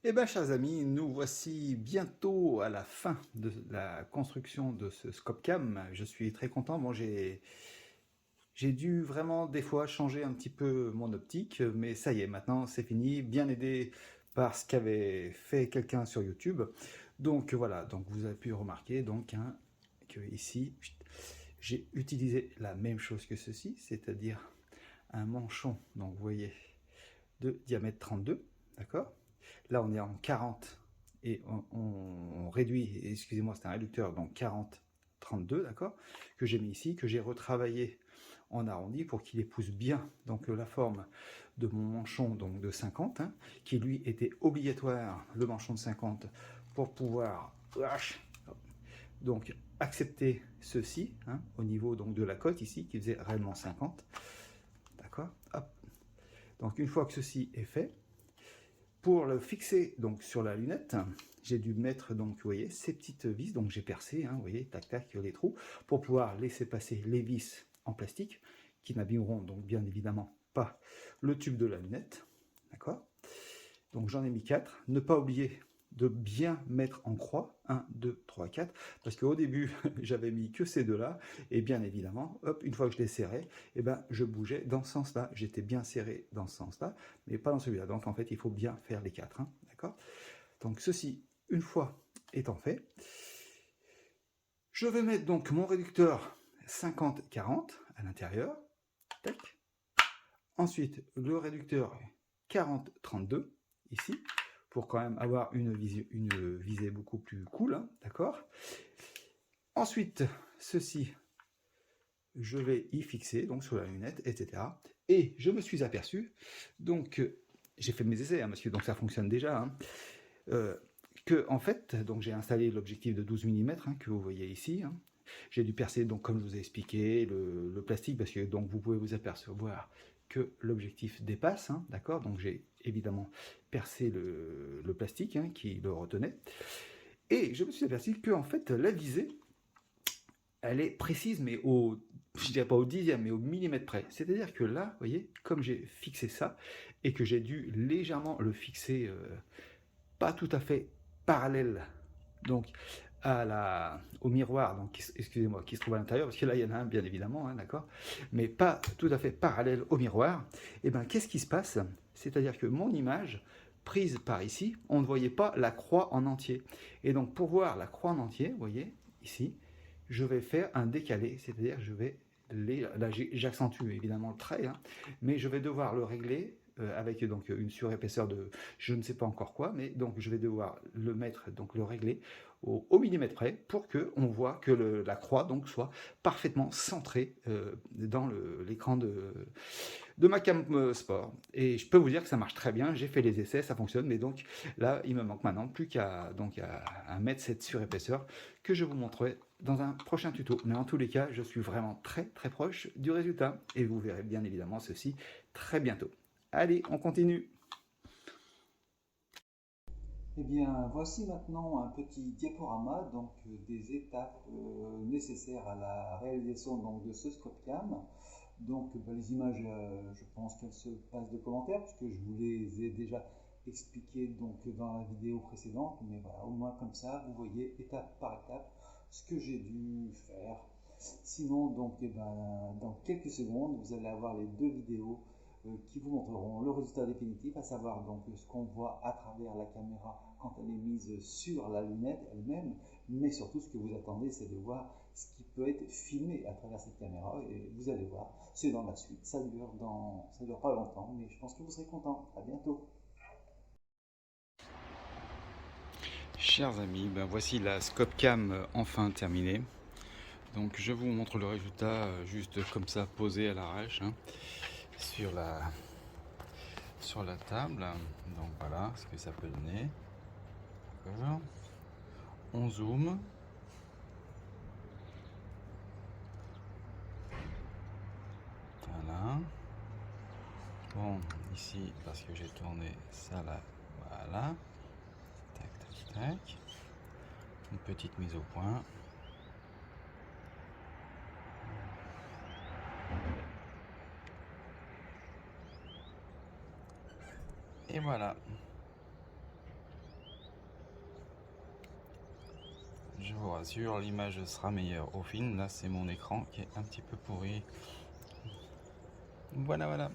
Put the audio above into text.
Eh bien, chers amis, nous voici bientôt à la fin de la construction de ce Scopcam. Je suis très content. Bon, j'ai dû vraiment des fois changer un petit peu mon optique, mais ça y est, maintenant c'est fini, bien aidé par ce qu'avait fait quelqu'un sur YouTube. Donc voilà, donc vous avez pu remarquer donc que ici j'ai utilisé la même chose que ceci, c'est-à-dire un manchon, donc vous voyez, de diamètre 32, d'accord. Là, on est en 40 et on réduit, excusez-moi, c'est un réducteur, donc 40, 32, d'accord, que j'ai mis ici, que j'ai retravaillé en arrondi pour qu'il épouse bien donc la forme de mon manchon donc de 50, hein, qui lui était obligatoire, le manchon de 50, pour pouvoir donc accepter ceci, hein, au niveau donc de la cote ici, qui faisait réellement 50, d'accord. Donc une fois que ceci est fait, pour le fixer donc sur la lunette, j'ai dû mettre donc, vous voyez, ces petites vis, donc j'ai percé, hein, vous voyez, tac tac, les trous, pour pouvoir laisser passer les vis en plastique, qui n'abîmeront donc bien évidemment pas le tube de la lunette, d'accord. Donc j'en ai mis 4, ne pas oublier de bien mettre en croix, 1, 2, 3, 4, parce qu'au début, j'avais mis que ces deux-là, et bien évidemment, hop, une fois que je les serrais, eh ben, je bougeais dans ce sens-là, j'étais bien serré dans ce sens-là, mais pas dans celui-là, donc en fait, il faut bien faire les 4, hein, d'accord. Donc ceci, une fois étant fait, je vais mettre donc mon réducteur 50-40 à l'intérieur, tac. Ensuite, le réducteur 40-32, ici, pour quand même avoir une visée beaucoup plus cool, hein, d'accord. Ensuite, ceci, je vais y fixer, donc sur la lunette, etc. Et je me suis aperçu, donc j'ai fait mes essais, hein, monsieur, donc ça fonctionne déjà, hein, que en fait, donc j'ai installé l'objectif de 12 mm, hein, que vous voyez ici, hein. J'ai dû percer, donc comme je vous ai expliqué, le plastique, parce que donc vous pouvez vous apercevoir que l'objectif dépasse, hein, d'accord. Donc j'ai évidemment percé le plastique, hein, qui le retenait, et je me suis aperçu que en fait la visée, elle est précise, mais je dirais pas au dixième, mais au millimètre près. C'est-à-dire que là, vous voyez, comme j'ai fixé ça, et que j'ai dû légèrement le fixer, pas tout à fait parallèle, donc au miroir, donc excusez-moi, qui se trouve à l'intérieur, parce que là il y en a un bien évidemment, hein, d'accord, mais pas tout à fait parallèle au miroir. Et bien qu'est-ce qui se passe? C'est-à-dire que mon image prise par ici, on ne voyait pas la croix en entier. Et donc pour voir la croix en entier, vous voyez ici, je vais faire un décalé, c'est-à-dire je vais là j'accentue évidemment le trait, hein, mais je vais devoir le régler avec donc une surépaisseur de je ne sais pas encore quoi, mais donc je vais devoir le mettre, donc le régler au millimètre près pour que on voit que la croix donc soit parfaitement centrée dans l'écran de ma cam sport. Et je peux vous dire que ça marche très bien, j'ai fait les essais, ça fonctionne, mais donc là il me manque maintenant plus qu'à à mettre cette surépaisseur que je vous montrerai dans un prochain tuto. Mais en tous les cas, je suis vraiment très très proche du résultat et vous verrez bien évidemment ceci très bientôt. Allez, on continue. Eh bien, voici maintenant un petit diaporama donc des étapes nécessaires à la réalisation donc, de ce Scopcam. Donc, les images, je pense qu'elles se passent de commentaires puisque je vous les ai déjà expliquées donc dans la vidéo précédente. Mais voilà, au moins comme ça, vous voyez étape par étape ce que j'ai dû faire. Sinon, donc, eh ben, dans quelques secondes, vous allez avoir les deux vidéos qui vous montreront le résultat définitif, à savoir donc ce qu'on voit à travers la caméra quand elle est mise sur la lunette elle-même, mais surtout ce que vous attendez, c'est de voir ce qui peut être filmé à travers cette caméra, et vous allez voir, c'est dans la suite, ça dure pas longtemps, mais je pense que vous serez content. À bientôt. Chers amis, ben voici la Scopcam enfin terminée. Donc je vous montre le résultat juste comme ça posé à l'arrache, hein, sur la table. Donc voilà ce que ça peut donner. On zoome. Voilà. Bon, ici, parce que j'ai tourné ça là, voilà. Tac, tac, tac. Une petite mise au point. Et voilà. Je vous rassure, l'image sera meilleure au film. Là, c'est mon écran qui est un petit peu pourri. Voilà, voilà.